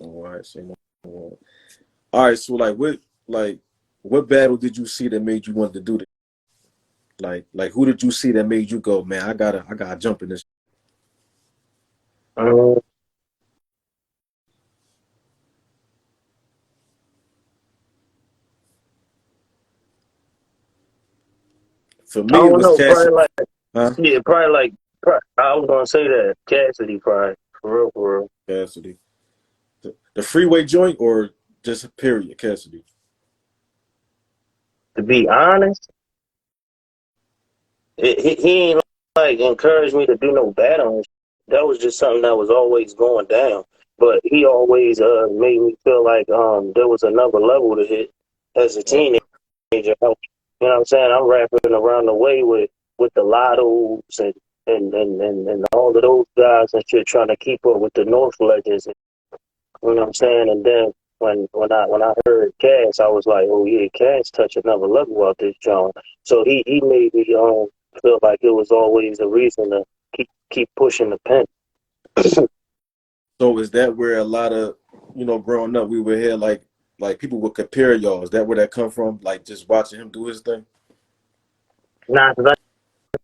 All right, say no more. All right, so what battle did you see that made you want to do this? Who did you see that made you go, man? I gotta jump in this. Um, For I me, it don't was know, probably Cassidy. like, Huh? yeah, probably like, I was gonna say that Cassidy, probably for real, for real. Cassidy. The freeway joint or just period, Cassidy? To be honest, he ain't like encouraged me to do no battling. That was just something that was always going down. But he always made me feel like there was another level to hit as a Okay. teenager. You know what I'm saying? I'm rapping around the way with the Lottos and all of those guys and shit trying to keep up with the North legends. You know what I'm saying? And then when I heard Cass, I was like, oh yeah, Cass touched another level out this John. So he made me feel like it was always a reason to keep pushing the pen. So is that where a lot of, growing up, we would hear like people would compare y'all? Is that where that come from? Like just watching him do his thing? Now, 'cause I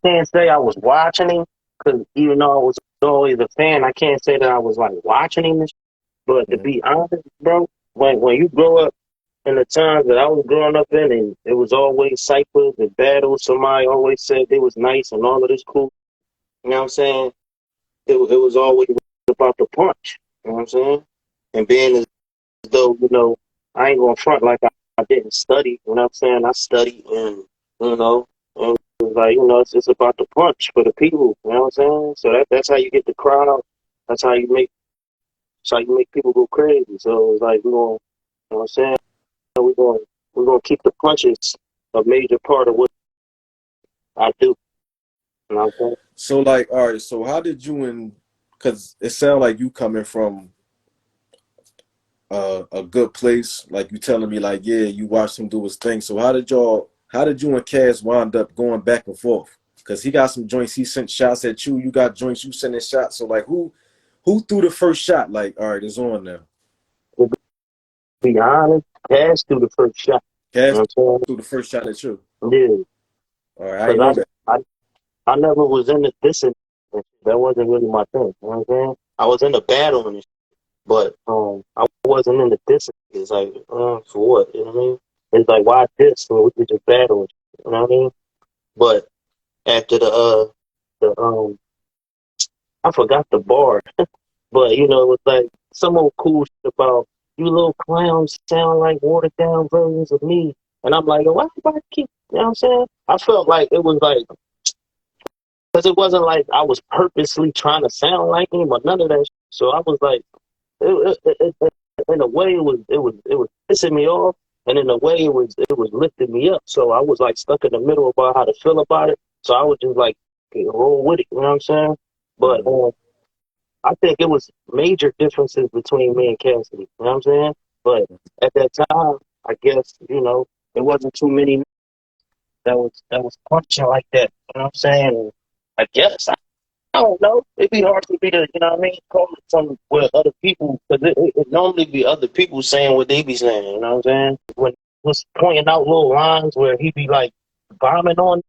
can't say I was watching him, because even though I was always a fan, I can't say that I was like watching him. But to Mm-hmm. be honest, bro, when you grow up in the times that I was growing up in, and it was always ciphers and battles. Somebody always said they was nice and all of this cool. You know what I'm saying? It was always about the punch. You know what I'm saying? And being as though, I ain't gonna front like I didn't study. You know what I'm saying? I studied and it was like, it's just about the punch for the people. You know what I'm saying? So that's how you get the crowd. That's how you make people go crazy. So it's like you know what I'm saying? We're going we're gonna keep the punches a major part of what I do. You know what I'm saying? So all right, so how did you because it sounded like you coming from a good place, like you telling me like, yeah, you watched him do his thing. So how did you and Cass wind up going back and forth? Because he got some joints, he sent shots at you, you got joints, you sending shots. So like who threw the first shot? Like, all right, it's on now. To be honest, Cash threw the first shot. You Cass know what threw the first shot at you. I'm saying? Yeah. All right, I ain't know Because that. I never was in the dissing. That wasn't really my thing. You know what I'm saying? I was in the battling, but I wasn't in the dissing. It's like, for what? You know what I mean? It's like, why diss when we could just battle? You know what I mean? But after the I forgot the bar, but it was like some old cool shit about you little clowns sound like watered down versions of me, and I'm like, why everybody keep? You know what I'm saying? I felt like it was like because it wasn't like I was purposely trying to sound like him or none of that. So I was like, in a way, it was pissing me off, and in a way, it was lifting me up. So I was like stuck in the middle about how to feel about it. So I was just like roll with it. You know what I'm saying? But Mm-hmm. I think it was major differences between me and Cassidy. You know what I'm saying? But at that time, I guess it wasn't too many that was punching like that. You know what I'm saying? And I guess I don't know. It'd be hard for me to, you know what I mean, call it from where other people, because it normally be other people saying what they be saying, you know what I'm saying? When he was pointing out little lines where he be like bombing on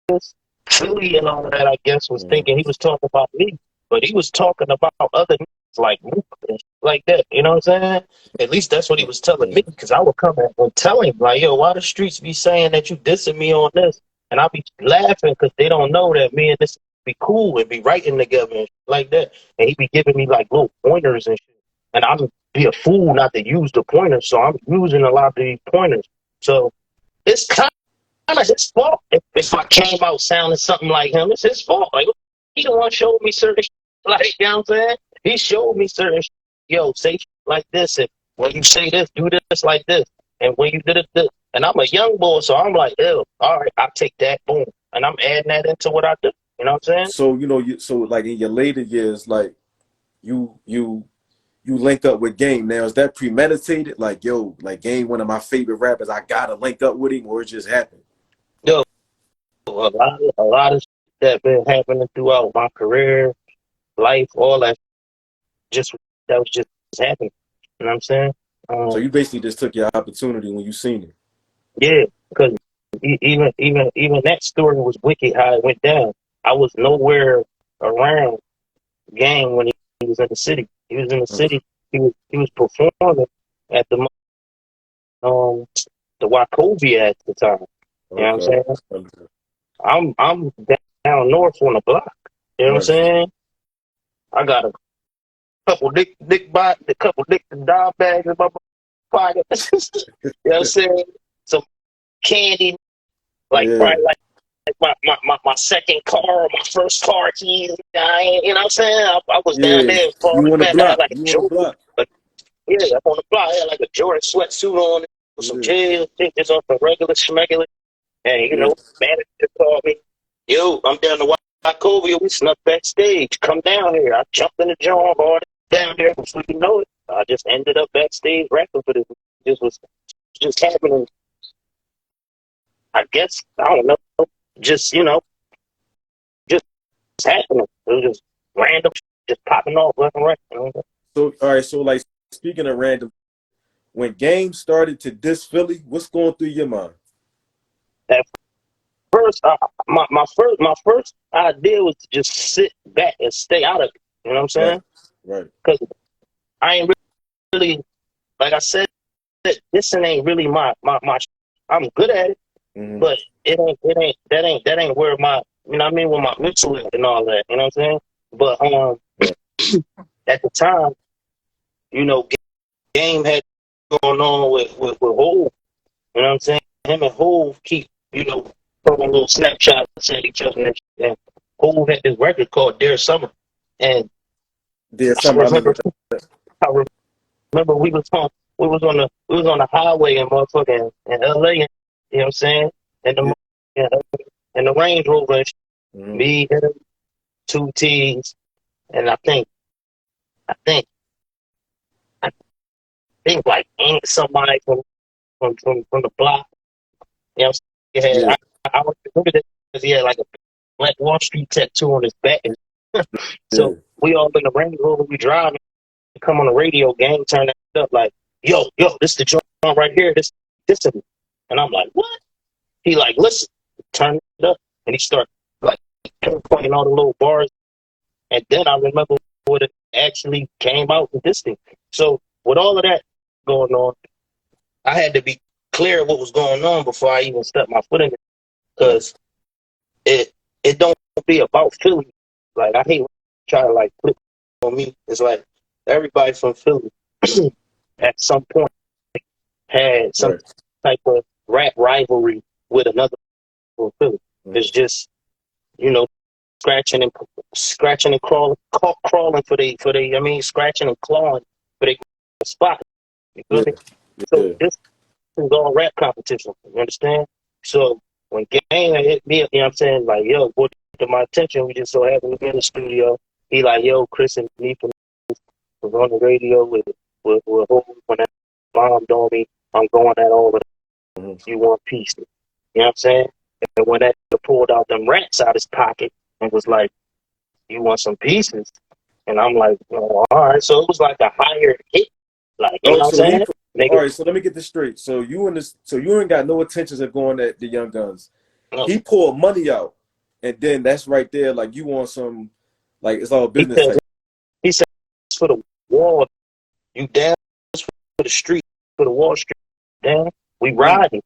this, Philly and all that, I guess, was Mm-hmm. thinking he was talking about me, but he was talking about other niggas like Mook and shit like that, you know what I'm saying? At least that's what he was telling me, because I would come and tell him, like, yo, why the streets be saying that you dissing me on this? And I'll be laughing because they don't know that me and this be cool and be writing together and shit like that. And he be giving me like little pointers and shit. And I'm be a fool not to use the pointers, so I'm using a lot of these pointers. So it's kind of his fault if I came out sounding something like him. It's his fault. Like he the one showed me certain shit, like you know what I'm saying. He showed me certain shit. Yo, say shit like this, and when you say this, do this like this, and when you did it, this. And I'm a young boy, so I'm like, ew, all right, I'll take that, boom, and I'm adding that into what I do. You know what I'm saying? So so like in your later years, like you you you link up with Game. Now is that premeditated? Like yo, like Game, one of my favorite rappers, I gotta link up with him, or it just happened? Yo, a lot of shit that been happening throughout my career, life, all that just that was just happening. You know what I'm saying? So you basically just took your opportunity when you seen it. Yeah, because even that story was wicked how it went down. I was nowhere around Gang when he was in the city. He was in the city. He was performing at um the Wachovia at the time. You know what I'm Okay. saying? I'm down north on the block. You know what I'm Right. saying? I got a couple dick and dime bags in my pocket. You know what I'm saying? Some candy, like Yeah. probably like my second car, my first car keys. You know what I'm saying? I was down Yeah. there falling You on the back. I had block. like a You on the Jordan, block. but yeah, up on the block. I had like a Jordan sweatsuit on with some Yeah. jail, just on some regular schmegular. And Yeah. manager called me. Yo, I'm down to Wachovia. We snuck backstage. Come down here. I jumped in the joint, all down there before you know it. I just ended up backstage rapping for this. This was just happening. I guess I don't know. Just just happening. It was just random, just popping off left and right. So all right, so like speaking of random, when games started to diss Philly, what's going through your mind? At first, my first idea was to just sit back and stay out of it. You know what I'm Right. saying? Right. Because I ain't really, like I said, this ain't really my. I'm good at it, Mm-hmm. but that ain't where my, you know what I mean, where my mental is and all that. You know what I'm saying? But Right. at the time, you know, game had going on with Hove. You know what I'm saying? Him and Hove keep, throwing little snapshots at each other. And Hove had this record called Dear Summer. And There's I some I remember. remember, I remember we was on the highway in motherfucking in LA. You know what I'm saying? And Yeah. the and the Range Rover, Mm-hmm. me, him, two T's, and I think, I think like ain't somebody from the block. You know what I'm saying? Yeah. I remember that because he had like a Black Wall Street tattoo on his back. Yeah. So we all in the Range Rover, we driving, come on the radio, gang turn that up like, yo, this is the joint right here, this is it. And I'm like, what? He like, listen, turn it up, and he start like pointing all the little bars, and then I remember what it actually came out with this thing. So with all of that going on, I had to be clear what was going on before I even stepped my foot in it, Right. because it don't be about Philly. Like I hate when you try to like flip on me. It's like everybody from Philly at some point had some Right. type of rap rivalry with another from Philly. It's just, you know, scratching and crawling for they. I mean, scratching and clawing for their spot. You feel Yeah. me? So Yeah. this is all rap competition. You understand? So when Game hit me up, you know what I'm saying? Like, yo, boy, to my attention, we just so happened to be in the studio. He like, yo, Chris and me was on the radio with Hov when that bombed on me. I'm going at all of Mm-hmm. you want pieces. You know what I'm saying? And when that pulled out them rats out his pocket and was like, you want some pieces? And I'm like, oh, all right. So it was like a higher hit. Like, you know Oh, what I'm so he. saying? All Nigga, right. So let me get this straight. So you and this. So you ain't got no intentions of going at the Young Guns. no. He pulled money out, and then that's right there. Like you want some. Like it's all He business said, type. he said, it's for the wall. You down for the street, for the Wall Street. Down. We Mm. riding.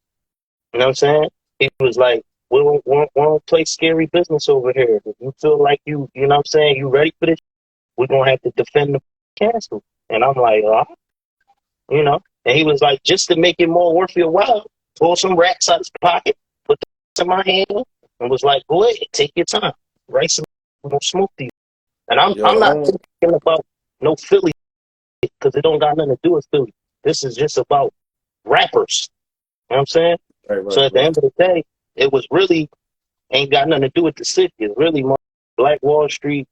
You know what I'm saying? He was like, we don't play scary business over here. If you feel like you know what I'm saying, you ready for this, we're going to have to defend the castle. And I'm like, you know. And he was like, just to make it more worth your while, pull some rats out his pocket, put them in my hand, and was like, go ahead, take your time. Right? Some, we're going to smoke these. And Yo, I'm I not don't. thinking about no Philly because it don't got nothing to do with Philly. This is just about rappers. You know what I'm saying? Right. So Right. at the Right. end of the day, it was really ain't got nothing to do with the city. It's really more Black Wall Street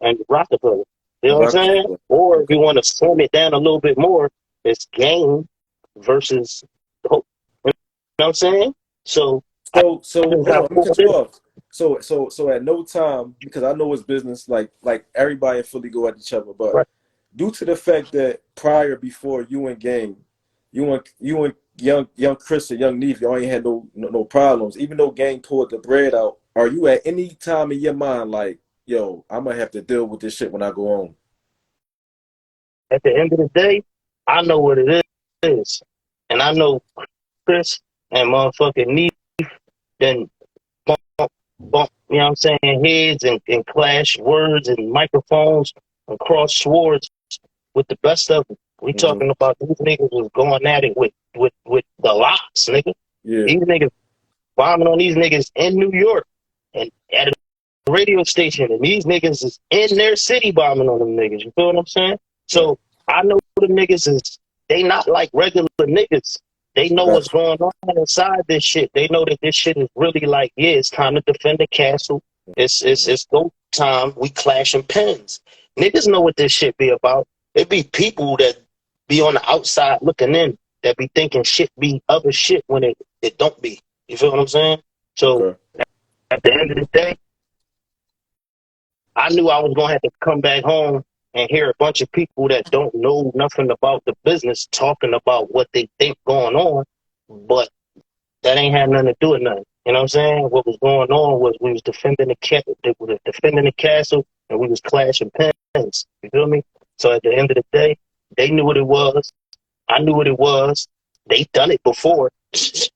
and Rockefeller. You know what I'm saying? Rockefeller. Or if Okay. you want to slim it down a little bit more, it's game versus hope. You know what I'm saying? So I So just hold on, got let me pulled cut you in. off. So at no time, because I know it's business, like everybody in Philly go at each other, but Right. due to the fact that before you and Game, you and young Chris and young Neef, y'all ain't had no problems. Even though Game pulled the bread out, are you at any time in your mind like, yo, I'm gonna have to deal with this shit when I go home? At the end of the day, I know what it is. And I know Chris and motherfucking Neef then bump, you know what I'm saying, heads and clash words and microphones and cross swords with the best of them. We Mm-hmm. talking about these niggas was going at it with the locks, nigga. Yeah, These niggas bombing on these niggas in New York and at a radio station, and these niggas is in their city bombing on them niggas. You feel what I'm saying? right. So I know the niggas is they not like regular niggas. They know what's Gotcha. going on inside this shit. They know that this shit is really like, yeah, it's time to defend the castle. It's go time. We clashing pens. Niggas know what this shit be about. It be people that be on the outside looking in that be thinking shit be other shit when it don't be. You feel what I'm saying? So Okay. at the end of the day, I knew I was gonna have to come back home and hear a bunch of people that don't know nothing about the business talking about what they think going on, but that ain't had nothing to do with nothing. You know what I'm saying? What was going on was we was defending defending the castle, and we was clashing pens. You feel me? So at the end of the day, they knew what it was. I knew what it was. They done it before.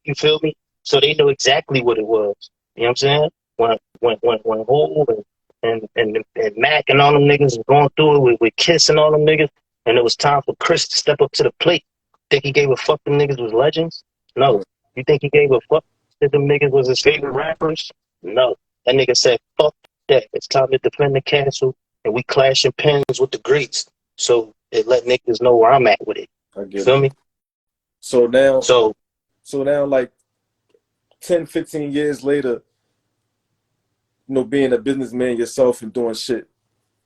You feel me? So they know exactly what it was. You know what I'm saying? When Hov and Mac and all them niggas was going through it with Kiss and all them niggas, and it was time for Chris to step up to the plate. Think he gave a fuck them niggas was legends? No. Right. You think he gave a fuck that them niggas was his favorite rappers? No. That nigga said, fuck that. It's time to defend the castle, and we clashing pens with the greats. So it let niggas know where I'm at with it. I You get it. feel me? So now, So like 10, 15 years later, being a businessman yourself and doing shit,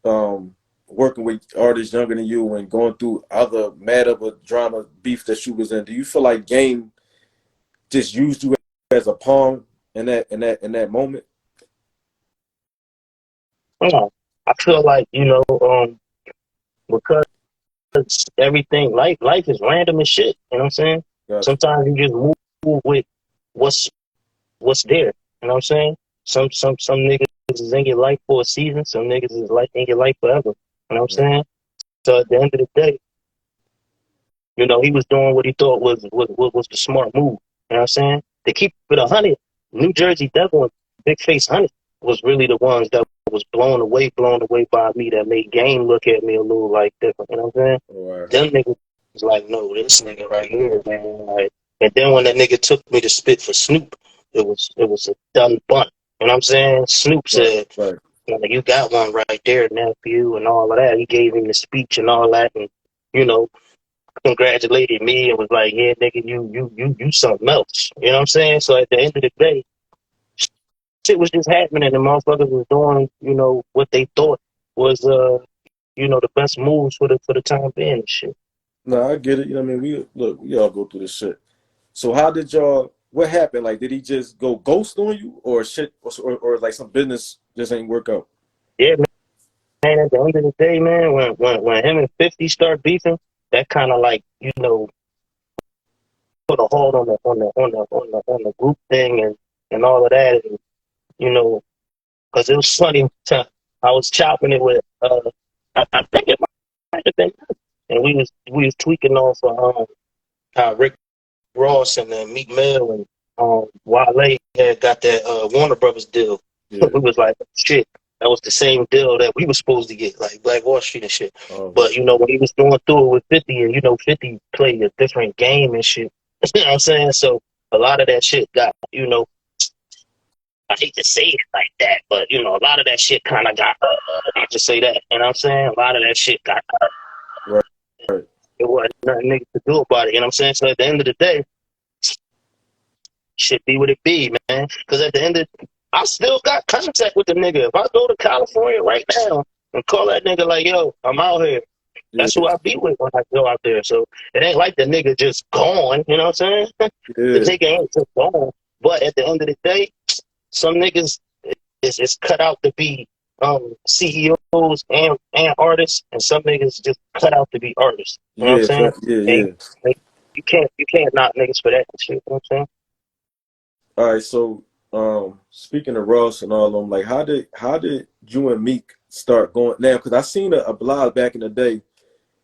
working with artists younger than you and going through other mad of a drama beef that you was in, do you feel like Game just used you as a pawn in that moment? I feel like, because everything life is random as shit. You know what I'm saying? Gotcha. Sometimes you just move with what's there. You know what I'm saying? Some niggas is in your life for a season. Some niggas is like in your life forever. You know what I'm saying? So at the end of the day, he was doing what he thought was the smart move. You know what I'm saying? To keep it 100, New Jersey Devil and Big Face Hunter was really the ones that was blown away by me, that made Game look at me a little like different. You know what I'm saying? Right. Them niggas was like, no, this nigga right here, man. Like, and then when that nigga took me to spit for Snoop, it was a done bunt. You know what I'm saying? Snoop Right. said, Right. you got one right there, nephew, and all of that. He gave him the speech and all that, and you know, congratulated me and was like, yeah, nigga, you something else. You know what I'm saying? So at the end of the day, shit was just happening, and motherfuckers was doing, what they thought was the best moves for the time being and shit. No, I get it. You know what I mean? We all go through this shit. So how did y'all? What happened? Like, did he just go ghost on you, or shit, or like some business just ain't work out? Yeah, man, at the end of the day, man, when him and 50 start beefing, that kind of like, put a hold on the group thing and all of that, and because it was funny. I was chopping it with I think it might have been, and we was tweaking off how Rick Ross and Meek Mill and Wale had got that Warner Brothers deal. Yeah. We was like, shit, that was the same deal that we were supposed to get, like Black Wall Street and shit. Oh, But when he was going through it with 50, and 50 played a different game and shit. You know what I'm saying? So a lot of that shit got, I hate to say it like that, but a lot of that shit kind of got. I just say that, you know what I'm saying? A lot of that shit got. right. Right. It wasn't nothing niggas to do about it. You know what I'm saying? So at the end of the day, shit be what it be, man. Because at the end of, I still got contact with the nigga. If I go to California right now and call that nigga like, yo, I'm out here, Yeah. that's who I be with when I go out there. So it ain't like the nigga just gone. You know what I'm saying? The Yeah. nigga ain't just gone. But at the end of the day, some niggas is cut out to be CEOs and artists, and some niggas just cut out to be artists. You know what I'm Yeah, saying? And yeah. like, you can't knock niggas for that and shit. You know what I'm saying? All right, so speaking of Ross and all of them, like how did you and Meek start going now? Because I seen a blog back in the day,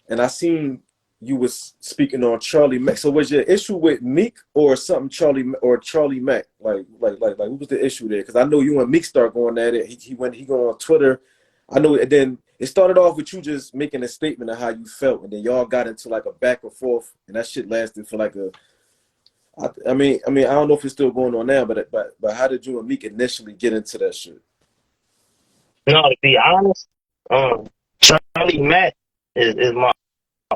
and I seen you was speaking on Charlie Mack. So was your issue with Meek or something Charlie Mack? Like what was the issue there? Because I know you and Meek start going at it. He go on Twitter. I know, and then it started off with you just making a statement of how you felt, and then y'all got into like a back and forth, and that shit lasted for like a. I mean, I don't know if it's still going on now, but how did you and Meek initially get into that shit? No, to be honest, Charlie Mack is my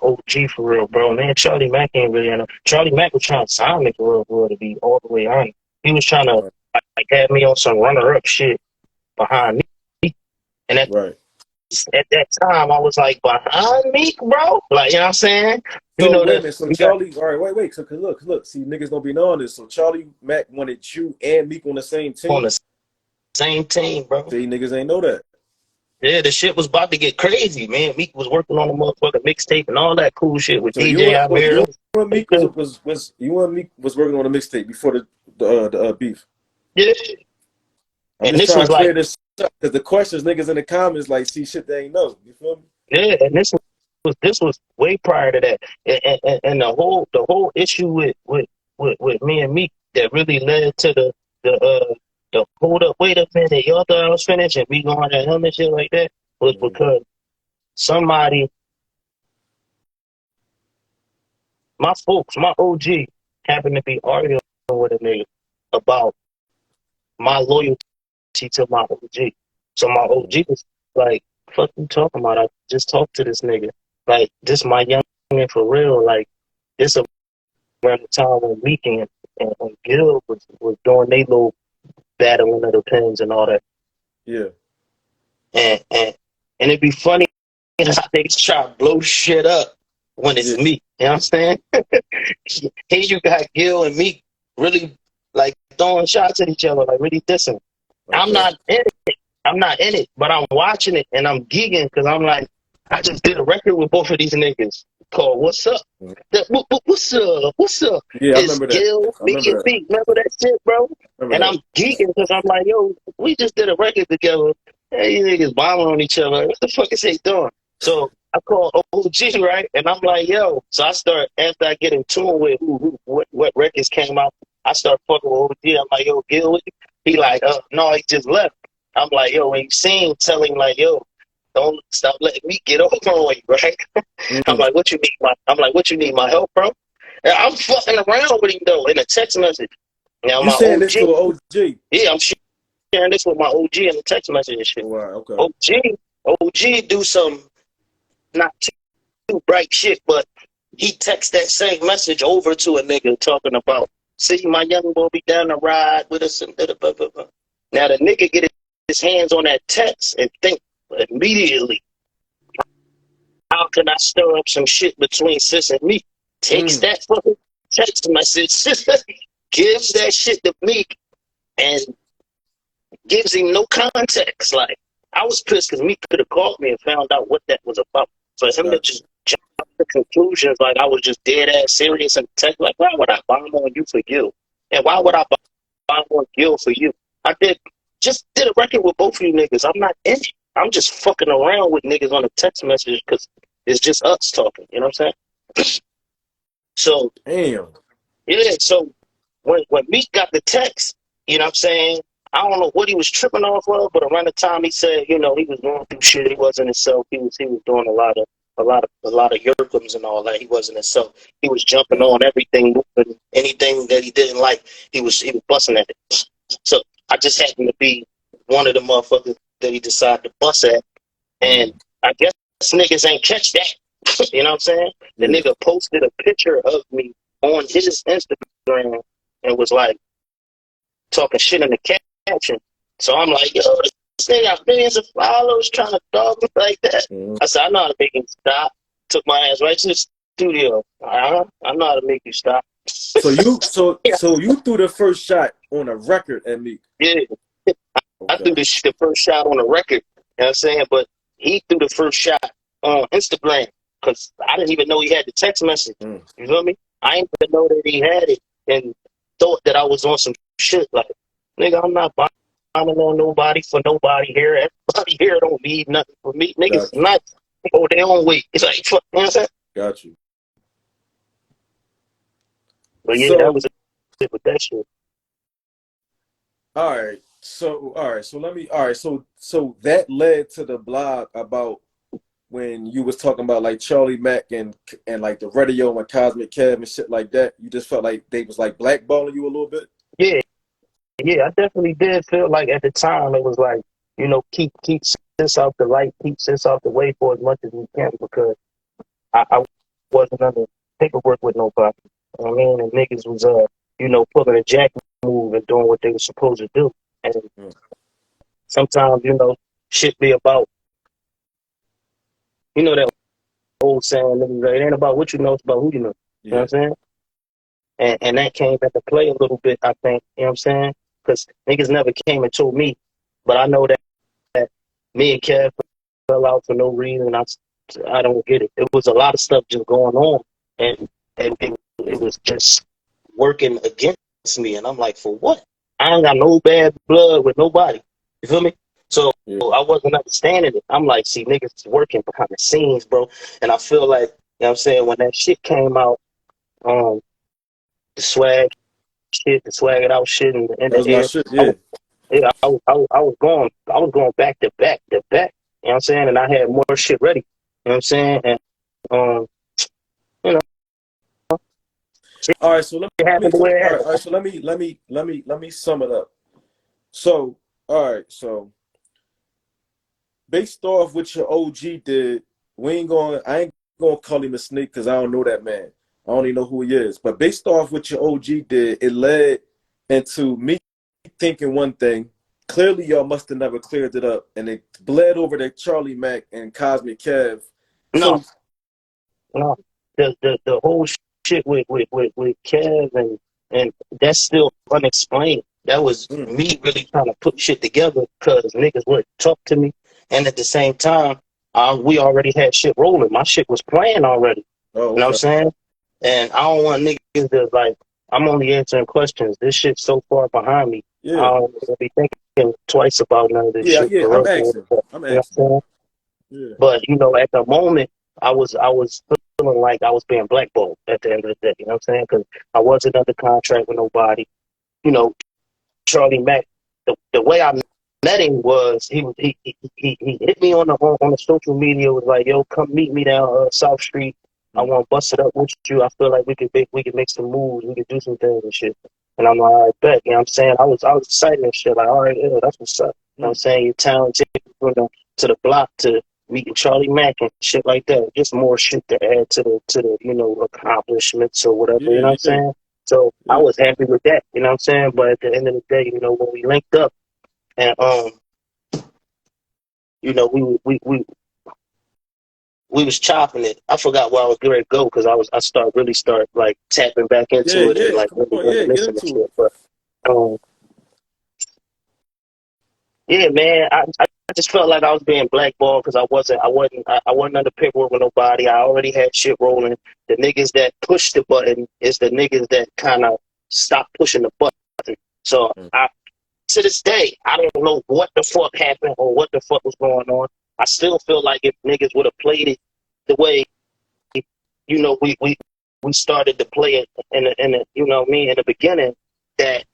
OG for real, bro. Man, Charlie Mack ain't really enough. Charlie Mack was trying to sign me for real, to be all the way honest. He was trying to like have me on some runner-up shit behind me, and Right. at that time I was like behind Meek, bro. Like, you know what I'm saying? You So know wait a that minute. So we got Charlie, all right, wait. So look. See, niggas don't be knowing this. So Charlie Mack wanted you and Meek on the same on team. the same team, bro. See, niggas ain't know that. Yeah, the shit was about to get crazy, man. Meek was working on the motherfucking mixtape and all that cool shit with So DJ you Amir. and Meek was you and Meek was working on the mixtape before the beef. Yeah, I'm and just this trying was to like, clear this up because the questions niggas in the comments like see shit they ain't know. You feel me? yeah, and this was way prior to that, and the whole issue with me and Meek that really led to the hold up, wait a minute, y'all thought I was finished and me going at him and shit like that was Mm-hmm. because somebody, my folks, my OG, happened to be arguing with a nigga about my loyalty to my OG. So my OG was like, fuck you talking about? I just talked to this nigga. Like, this my young man for real. Like, this around the time when Meek and Gil was doing they little battling of the pens and all that. Yeah. And and it'd be funny how niggas try to blow shit up when it's Yeah. Meek. You know what I'm saying? Here you got Gil and Meek really like throwing shots at each other, like really dissing. I'm Okay. not in it. I'm not in it, but I'm watching it and I'm geeking because I'm like, I just did a record with both of these niggas called "What's Up." Mhm. What's up? What's up? Yeah, I It's remember that. Gil, I me, remember and that. Meek. Remember that shit, bro? I remember And that. I'm geeking because I'm like, yo, we just did a record together. Hey, you niggas bombing on each other. What the fuck is they doing? So I call OG, right? And I'm like, yo. So I start, after I get in tune with what records came out, I start fucking with OG. I'm like, yo, Gil, with you? He like, no, he just left. I'm like, yo, when you seen, tell him like, yo, don't stop letting me get over on you, right? I'm Mm. like, what you need my help, bro? And I'm fucking around with him though in a text message. Now You my saying this to OG, an OG? yeah, I'm sharing this with my OG in the text message and Oh, shit. wow. Okay. OG do some not too bright shit, but he texts that same message over to a nigga talking about, see, my young boy be down the ride with us and blah, blah, blah, blah. Now the nigga get his hands on that text and think immediately, how can I stir up some shit between sis and me? Takes Mm. that fucking text message, gives that shit to Meek, and gives him no context. Like, I was pissed because Meek could have called me and found out what that was about. For him to Gotcha. just jump to conclusions like I was just dead ass serious and text, like, why would I bomb on you for you? And why would I bomb on Gil for you? I just did a record with both of you niggas. I'm not in it. I'm just fucking around with niggas on a text message because it's just us talking. You know what I'm saying? So Damn. yeah, so when Meek got the text, you know what I'm saying? I don't know what he was tripping off of, but around the time he said, you know, he was going through shit, he wasn't himself. He was doing a lot of yerkums and all that. He wasn't himself. He was jumping Gotcha. on everything, anything that he didn't like, he was busting at it. So I just happened to be one of the motherfuckers that he decided to bust at. And Mm. I guess niggas ain't catch that. You know what I'm saying? The Yeah. nigga posted a picture of me on his Instagram and was like talking shit in the caption. So I'm like, yo, this nigga got millions of followers trying to dog me like that. Mm. I said, I know how to make him stop. Took my ass right to the studio. I know how to make you stop. So you threw the first shot on a record at Meek. Yeah, I threw Okay. the first shot on the record. know what I'm saying? But he threw the first shot on Instagram because I didn't even know he had the text message. Mm. You feel me? I didn't even know that he had it and thought that I was on some shit. Like, nigga, I'm not bombing on nobody for nobody here. Everybody here don't need nothing for me. Niggas Got you. not go their own way. It's like, you know what I'm saying? Got you. But yeah, that So was it with that shit. all right. So let me. All right. So that led to the blog about when you was talking about like Charlie Mack and like the radio and Cosmic Kev and shit like that. You just felt like they was like blackballing you a little bit. Yeah, yeah, I definitely did feel like at the time it was like, keep this out the light, keep this out the way for as much as we can because I wasn't under paperwork with nobody. You know what I mean, and niggas was pulling a jack move and doing what they were supposed to do. And Mm. sometimes, shit be about that old saying, niggas, it ain't about what you know, it's about who you know. You know what Yeah. I'm saying? And that came into play a little bit, I think, you know what I'm saying? Because niggas never came and told me. But I know that me and Kev fell out for no reason. I don't get it. It was a lot of stuff just going on. And it was just working against me. And I'm like, for what? I ain't got no bad blood with nobody. You feel me? So Yeah. I wasn't understanding it. I'm like, see, niggas is working behind the scenes, bro. And I feel like, what I'm saying, when that shit came out, the swag shit, the swag it out shit in That the was my air. shit. Yeah. I was going back to back to back. You know what I'm saying? And I had more shit ready. You know what I'm saying? And um, you know, shit All right. So let me. happened the way it All right. happened. All right. So let me sum it up. So all right. So based off what your OG did, I ain't gonna call him a snake because I don't know that man. I don't even know who he is. But based off what your OG did, it led into me thinking one thing. Clearly, y'all must have never cleared it up, and it bled over to Charlie Mack and Cosmic Kev. No, So, no, the whole shit with Kev and that's still unexplained. That was mm, me really trying to put shit together because niggas wouldn't talk to me, and at the same time, we already had shit rolling. My shit was playing already. oh, You know what I'm okay, saying? And I don't want niggas to like. I'm only answering questions. This shit's so far behind me. I yeah, don't wanna be thinking twice about none of this yeah, shit yeah. for I'm real. asking, You I'm know what I'm asking, saying? yeah, But at the moment, I was feeling like I was being blackballed at the end of the day. You know what I'm saying? Because I wasn't under contract with nobody. You know, Charlie Mack. The way I met him was he hit me on the social media. Was like, yo, come meet me down South Street. I mm, want to bust it up with you. I feel like we could make some moves. We could do some things and shit. And I'm like, all right, bet. You know what I'm saying? I was excited and shit. Like, all right, yeah, that's what's up. You know what I'm mm, saying? You're talented from to the block to meeting Charlie Mack and shit like that. Just more shit to add to the accomplishments or whatever. You know yeah, what I'm yeah, saying? So I yeah, was happy with that, you know what I'm saying? But at the end of the day, when we linked up and we was chopping it. I forgot where I was going to go because I really start like tapping back yeah, into it and yeah. like Come really on, yeah, get reminiscing and into it. shit. But um, yeah, man, I just felt like I was being blackballed because I wasn't under paperwork with nobody. I already had shit rolling. The niggas that pushed the button is the niggas that kind of stopped pushing the button. So Mm, to this day, I don't know what the fuck happened or what the fuck was going on. I still feel like if niggas would have played it the way, we started to play it in the in the beginning, that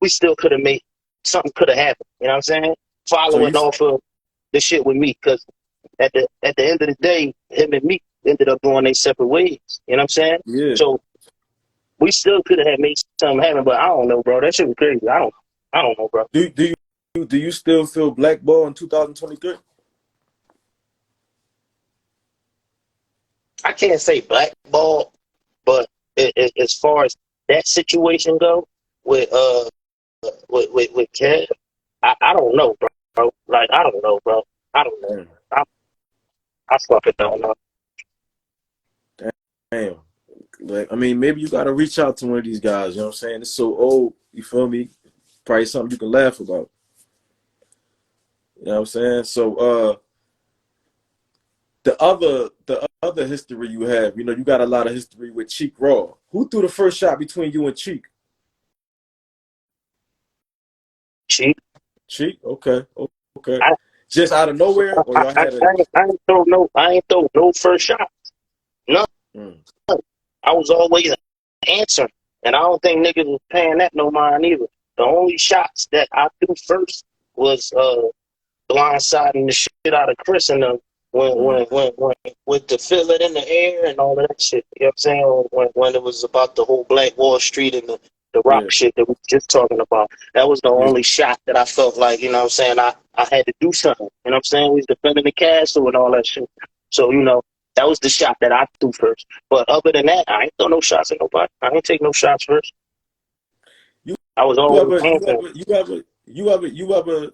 we still could have made something could have happened. You know what I'm saying? So you, Following off of the shit with me, because at the end of the day, him and me ended up going their separate ways. You know what I'm saying? yeah. So we still could have made something happen, but I don't know, bro. That shit was crazy. I don't know, bro. Do you still feel blackball in 2023? I can't say blackball, but as far as that situation go with with Kev, I don't know, bro. Like I don't know, bro. I don't know. Damn, I I fucking don't know. damn. Like, I mean, maybe you gotta reach out to one of these guys. You know what I'm saying? It's so old. You feel me? Probably something you can laugh about. You know what I'm saying? So the other history you have, you know, you got a lot of history with Chic Raw. Who threw the first shot between you and Cheek? Cheap. Cheek? Okay. Okay. I, Just out of nowhere, or y'all had a I ain't throw no first shot. None. mm, I was always answering, and I don't think niggas was paying that no mind either. The only shots that I threw first was blindsiding the shit out of Chris and them mm, when with the feel it in the air and all of that shit. You know what I'm saying? Or when it was about the whole Black Wall Street and the rock yeah, shit that we were just talking about. That was the yeah. only shot that I felt like, you know what I'm saying, I had to do something. You know what I'm saying? We was defending the castle and all that shit. So, you know, that was the shot that I threw first. But other than that, I ain't throw no shots at nobody. I ain't take no shots first. You I was you always ever you answering. ever you ever you ever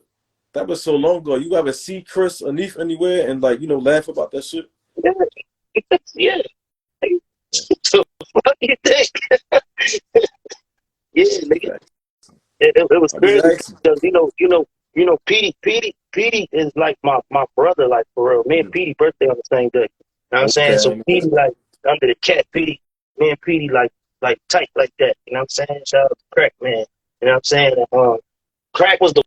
that was so long ago. You ever see Chris Anif anywhere and like, you know, laugh about that shit? Yeah, yeah. So what do you think? Yeah, nigga. Like, It was I'm just crazy asking. because Petey is like my brother, like for real. Me and Mm, Petey birthday on the same day. You know what I'm saying? So okay. Petey like under the cat, Petey, me and Petey like tight like that. You know what I'm saying? Shout out to Crack, man. You know what I'm saying? Crack was the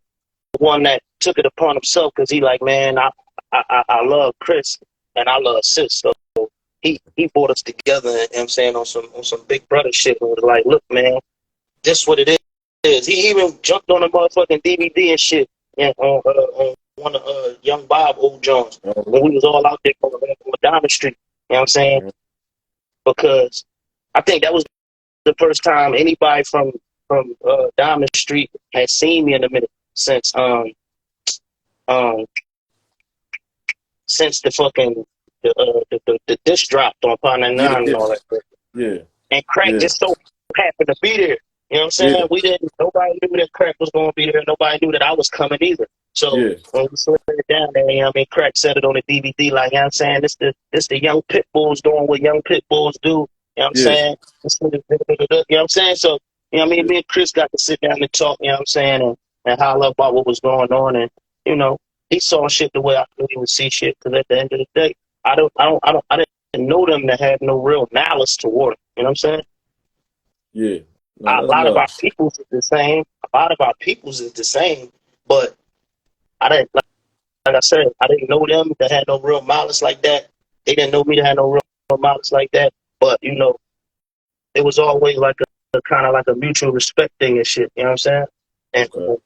one that took it upon himself because he like, man, I love Chris and I love Sis. So he brought us together, you know what I'm saying, on some big brother shit and was like, look, man, this what it is. He even jumped on a motherfucking DVD and shit and on one of Young Bob old Jones when we was all out there on Diamond Street. You know what I'm saying? Mm, Because I think that was the first time anybody from Diamond Street had seen me in a minute um since the fucking the disc dropped on Part yeah, 99 yeah, and all that. yeah, And Crack yeah, just so happened to be there. You know what I'm saying? yeah, We didn't. Nobody knew that Crack was going to be there. Nobody knew that I was coming either. So yeah, when we slid it down there, you know what I mean, Crack said it on the DVD, like, you know what I'm saying, this the young pit bulls doing what young pit bulls do. You know what I'm yeah, saying? You know what I'm saying? So, you know what I mean? yeah, Me and Chris got to sit down and talk. You know what I'm saying? And holler about what was going on. And you know, he saw shit the way I knew he would see shit. Because at the end of the day, I didn't know them to have no real malice toward it. You know what I'm saying? yeah. No, A that's lot of love. our peoples is the same. A lot of our peoples is the same, but I didn't like I said, I didn't know them that had no real malice like that. They didn't know me that had no real malice like that. But you know, it was always like a kind of like a mutual respect thing and shit. You know what I'm saying? And Okay.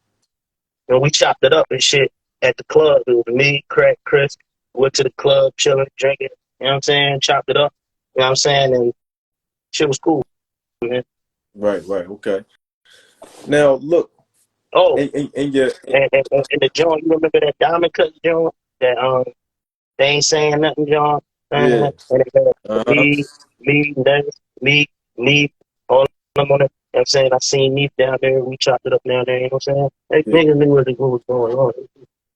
when we chopped it up and shit at the club, it was me, Craig, Chris. Went to the club, chilling, drinking. You know what I'm saying? Chopped it up. You know what I'm saying? And shit was cool, man. Right, right, okay. Now look, Oh, and your and the joint, you remember that diamond cut joint? That they ain't saying nothing, John. yeah, And it had uh-huh. Dennis, Neef, all of them on it. You know what I'm saying? I seen Neef down there. We chopped it up down there. You know what I'm saying? They Yeah. niggas knew what was going on.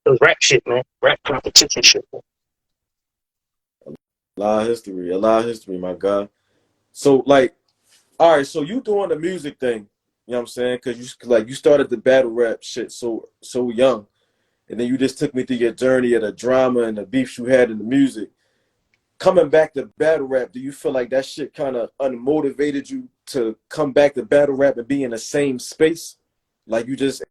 It was rap shit, man. Rap competition shit. Man. A lot of history, my God. So like, all right, so you doing the music thing, you know what I'm saying? Cause you started the battle rap shit so young. And then you just took me through your journey of the drama and the beefs you had in the music. Coming back to battle rap, do you feel like that shit kind of unmotivated you to come back to battle rap and be in the same space? Like you just,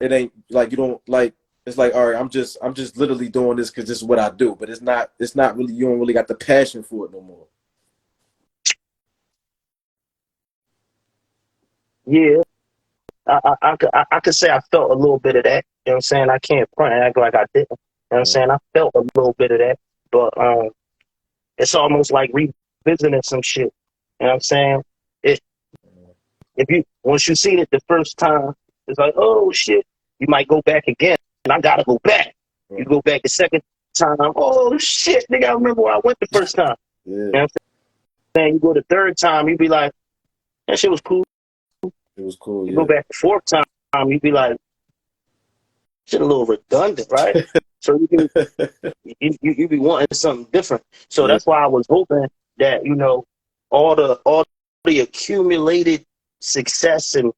it ain't like you don't like. It's like, all right, I'm just literally doing this because this is what I do. But it's not really. You don't really got the passion for it no more. Yeah, I could say I felt a little bit of that. You know what I'm saying? I can't front and act like I didn't. You know what I'm saying? I felt a little bit of that. But it's almost like revisiting some shit. You know what I'm saying? It if you once you seen it the first time, it's like, oh shit, you might go back again. And I gotta go back. You Right. go back the second time, oh shit, nigga, I remember where I went the first time. Yeah, You know what I'm saying? You go the third time, you be like, that shit was cool. it was cool. You go Yeah, back the fourth time, you be like, shit a little redundant, right? So you be wanting something different. So yeah, that's why I was hoping that, you know, all the accumulated success and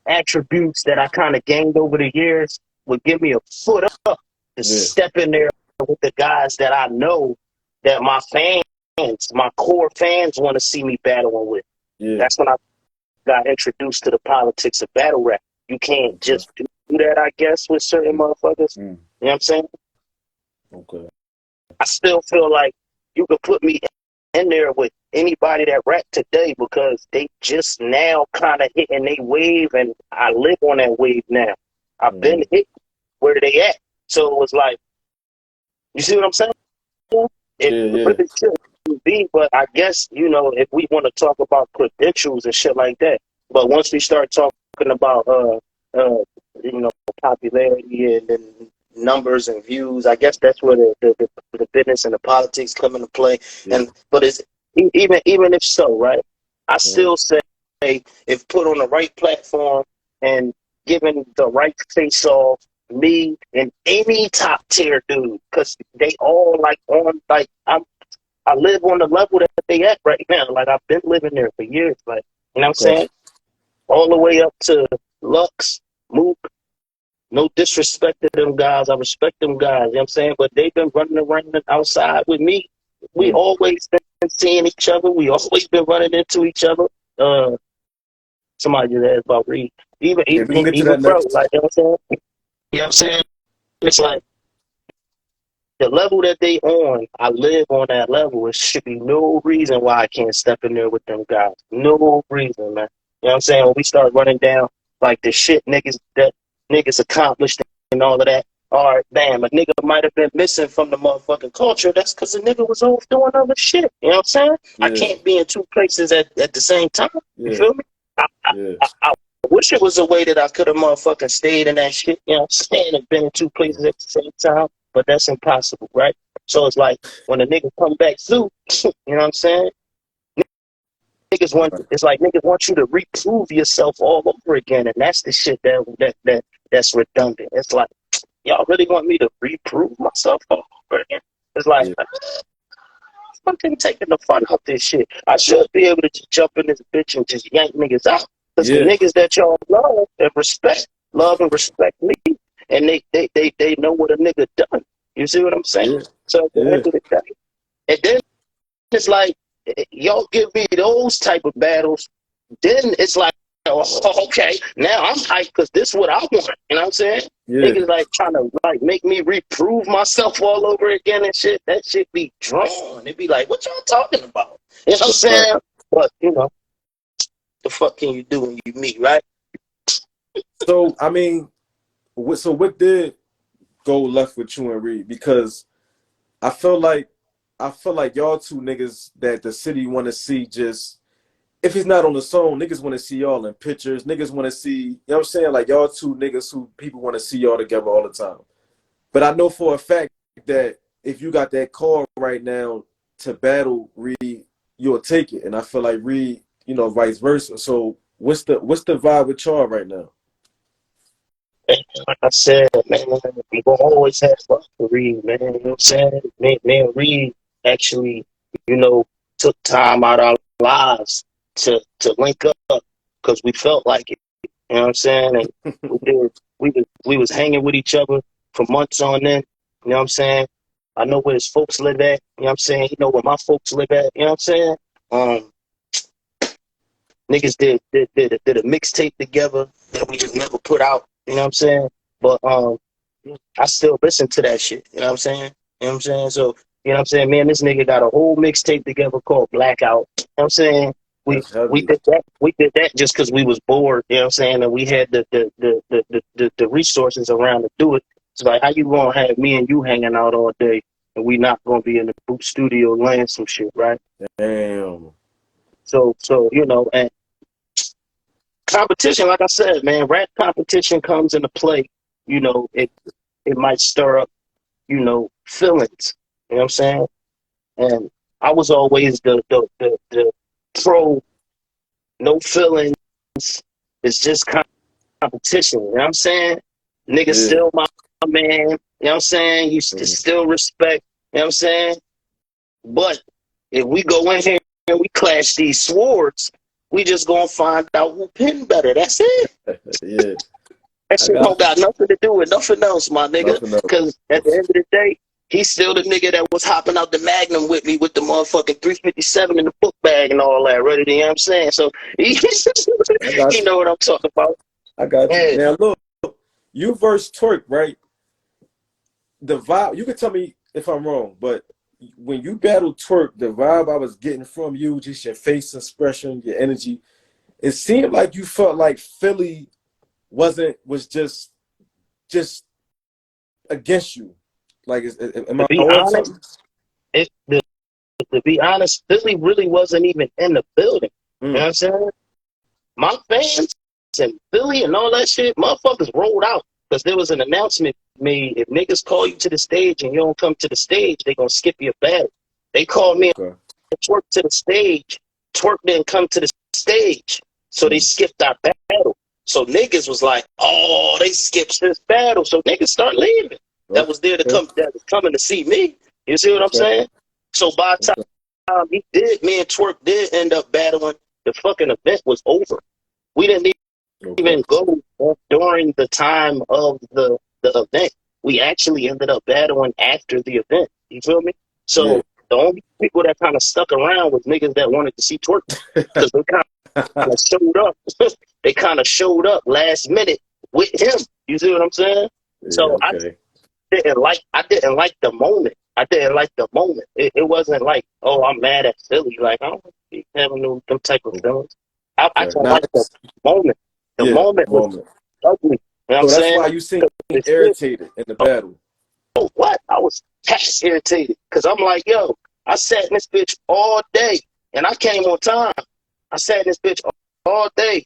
attributes that I kind of gained over the years, would give me a foot up to step in there with the guys that I know that my fans, my core fans want to see me battling with. Yeah. That's when I got introduced to the politics of battle rap. You can't just do that, I guess, with certain motherfuckers. You know what I'm saying? Okay. I still feel like you could put me in there with anybody that rap today because they just now kind of hitting their wave, and I live on that wave now. I've been hit where they at. So it was like, you see what I'm saying? It really shouldn't be, but I guess, you know, if we want to talk about credentials and shit like that, but once we start talking about, you know, popularity and numbers and views, I guess that's where the business and the politics come into play. And but it's even if so, right? I still say if put on the right platform and given the right face off, me and any top tier dude, because they all like on like I live on the level that they at right now. Like I've been living there for years. Like, you know what I'm saying? All the way up to Lux, Mook. No disrespect to them guys. I respect them guys, you know what I'm saying? But they've been running around outside with me. We always been seeing each other. We always been running into each other. Somebody just asked about Reed. Even bro, like, you know what I'm saying? You know what I'm saying? It's like the level that they on, I live on that level. It should be no reason why I can't step in there with them guys. No reason, man. You know what I'm saying? When we start running down like the shit niggas accomplished and all of that. All right, damn, a nigga might have been missing from the motherfucking culture. That's because the nigga was off doing other shit. You know what I'm saying? I can't be in two places at the same time. You feel me? I wish it was a way that I could have motherfucking stayed in that shit. You know what I'm saying? And been in two places at the same time. But that's impossible, right? So it's like when a nigga come back through, you know what I'm saying? It's like niggas want you to reprove yourself all over again, and that's the shit that's redundant. It's like, y'all really want me to reprove myself all over again? It's like, I'm fucking taking the fun out this shit. I should be able to just jump in this bitch and just yank niggas out. Because the niggas that y'all love and love and respect me, and they know what a nigga done. You see what I'm saying? So at the end of the day, and then it's like, y'all give me those type of battles, then it's like, oh, okay, now I'm hyped because this is what I want. You know what I'm saying? Niggas like trying to like make me reprove myself all over again and shit. That shit be drawn. It be like, what y'all talking about? You know what I'm saying? But you know, the fuck can you do when you meet, right? So I mean, what did go left with you and Reed? Because I feel like y'all two niggas that the city want to see, just if he's not on the song, niggas want to see y'all in pictures. Niggas want to see, you know what I'm saying? Like y'all two niggas who people want to see y'all together all the time. But I know for a fact that if you got that call right now to battle Reed, you'll take it. And I feel like Reed, you know, vice versa. So what's the vibe with y'all right now? Like I said, man, we gonna always have love for Reed, man. You know what I'm saying? Me and Reed actually, you know, took time out of our lives to link up because we felt like it. You know what I'm saying? And we was hanging with each other for months on end. You know what I'm saying? I know where his folks live at. You know what I'm saying? He know where my folks live at. You know what I'm saying? Niggas did a mixtape together that we just never put out. You know what I'm saying? But I still listen to that shit. You know what I'm saying? You know what I'm saying? So, you know what I'm saying? Man, this nigga got a whole mixtape together called Blackout. You know what I'm saying? We did that just because we was bored, you know what I'm saying? And we had the resources around to do it. It's like, how you gonna have me and you hanging out all day and we not gonna be in the boot studio laying some shit, right? Damn. So you know, and competition, like I said, man, rap competition comes into play. You know, it might stir up, you know, feelings. You know what I'm saying? And I was always the pro, no feelings. It's just competition. You know what I'm saying? Nigga still my man. You know what I'm saying? You still respect. You know what I'm saying? But if we go in here and we clash these swords, we just gonna find out who pinned better. That's it. Yeah. That I shit got don't got nothing to do with nothing else, my nigga. nothing Because at the else. end of the day, he's still the nigga that was hopping out the Magnum with me with the motherfucking 357 in the book bag and all that, ready, you know what I'm saying? So, I got you you. know what I'm talking about. I got you. Yeah. Now look, you verse Twork, right? The vibe. You can tell me if I'm wrong, but when you battled Twork, the vibe I was getting from you, just your face expression, your energy, it seemed like you felt like Philly was just against you. Like, am To I be on honest, something? it, the, to be honest, Philly really wasn't even in the building. You know what Mm, I'm saying? My fans and Philly and all that shit, motherfuckers rolled out because there was an announcement made. If niggas call you to the stage and you don't come to the stage, they gonna skip your battle. They called me okay. and Twork to the stage. Twork didn't come to the stage, so they Mm, skipped our battle. So niggas was like, "Oh, they skipped this battle," so niggas start leaving. That was there to okay. come, that was coming to see me. You see what I'm Okay. saying? So by the Okay. time me and Twork did end up battling, the fucking event was over. We didn't Okay. even go during the time of the event. We actually ended up battling after the event. You feel me? Yeah. So the only people that kind of stuck around was niggas that wanted to see Twork because they kind of showed up. They kind of showed up last minute with him. You see what I'm saying? Yeah. So Okay. I didn't like the moment. I didn't like the moment. It wasn't like, oh, I'm mad at Philly. Like, I don't be having them type of feelings. I Okay. don't Now, like the moment. The yeah, moment was moment. ugly. You know what I'm So that's saying? why you seem 'Cause the shit, irritated in the battle. oh, what? I was past irritated because I'm like, yo, I sat in this bitch all day and I came on time. I sat in this bitch all day.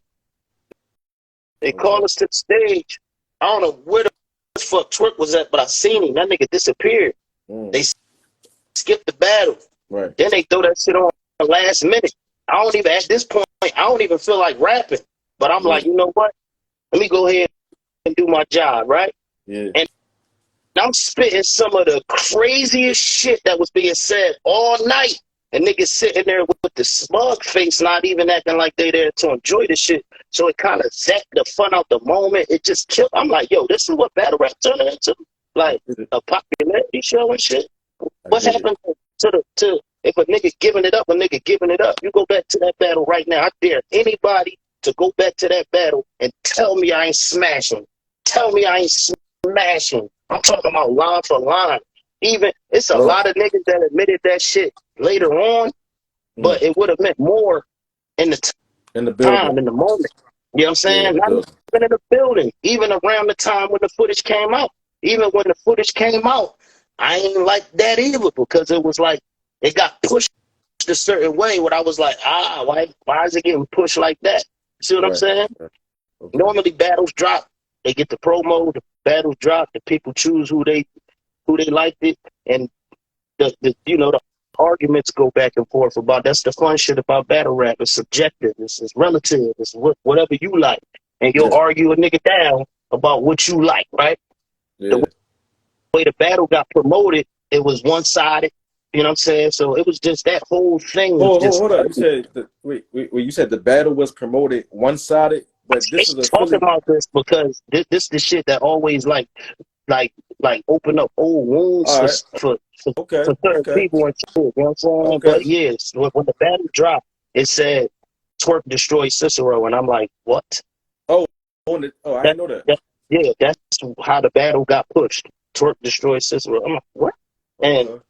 They Okay. called us to the stage. I don't know where the fuck Twork was at, but I seen him. That nigga disappeared. Mm, They skipped the battle. right. Then they throw that shit on the last minute. I don't even, at this point, I don't even feel like rapping. But I'm Yeah. like, you know what? Let me go ahead and do my job, right? Yeah. And I'm spitting some of the craziest shit that was being said all night. And niggas sitting there with the smug face, not even acting like they there to enjoy the shit. So it kind of zapped the fun out the moment. It just killed. I'm like, yo, this is what battle rap turned into? I Like get it. a popularity show and shit? I What get it. happened to if a nigga giving it up, a nigga giving it up? You go back to that battle right now. I dare anybody to go back to that battle and tell me I ain't smashing. Tell me I ain't smashing. I'm talking about line for line. Even it's a Well, lot of niggas that admitted that shit later on, mm, but it would have meant more in the in the time, building. in the moment. You know what I'm Yeah, in saying? the Not building. even in the building. Even around the time when the footage came out. Even when the footage came out, I ain't like that either because it was like it got pushed a certain way. What I was like, why is it getting pushed like that? See what I'm Right. saying? Right. Okay. Normally battles drop, they get the promo, the battles drop, the people choose who they liked it, and the the arguments go back and forth about that's the fun shit about battle rap. It's subjective, it's relative, it's whatever you like. And you'll Yeah. argue a nigga down about what you like, right? The Yeah. way the battle got promoted, it was one sided. You know what I'm saying? So it was just that whole thing was just Hold on. You said wait. You said the battle was promoted one sided, but I this is hate a talking Philly. about this because this the shit that always like open up old wounds All right. Okay. for certain Okay. people and shit. You know what I'm saying? Okay. But yes, when the battle dropped, it said Twork destroyed Cyssero, and I'm like, what? Oh, on it. Oh, I That, didn't know that. that yeah, that's how the battle got pushed. Twork destroyed Cyssero. I'm like, what? And Okay.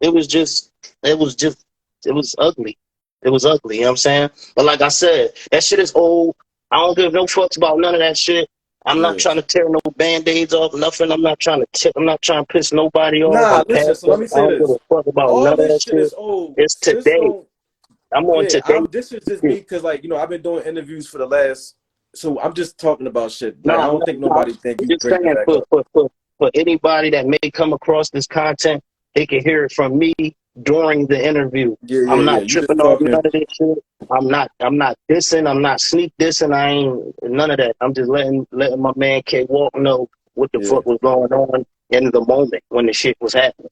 it was just it was just it was ugly. It was ugly, you know what I'm saying? But like I said, that shit is old. I don't give no fucks about none of that shit. I'm not Yeah. trying to tear no band-aids off, nothing. I'm not trying to piss nobody off. Nah, I'm listen. past So let that. me I say don't give this. a fuck about All none of this that shit shit. is old. It's today. Cicero. I'm on Yeah. today. This is just me because, like, I've been doing interviews for the last. So I'm just talking about shit. Like, I Nah, don't nah, think nah. nobody think I'm you just bring it saying back up. for anybody that may come across this content, they can hear it from me during the interview. Yeah. Yeah. I'm Yeah. not You just tripping off talking. none of this shit. I'm not dissing. I'm not sneak dissing. I ain't none of that. I'm just letting my man K Walk know what the Yeah. fuck was going on in the moment when the shit was happening.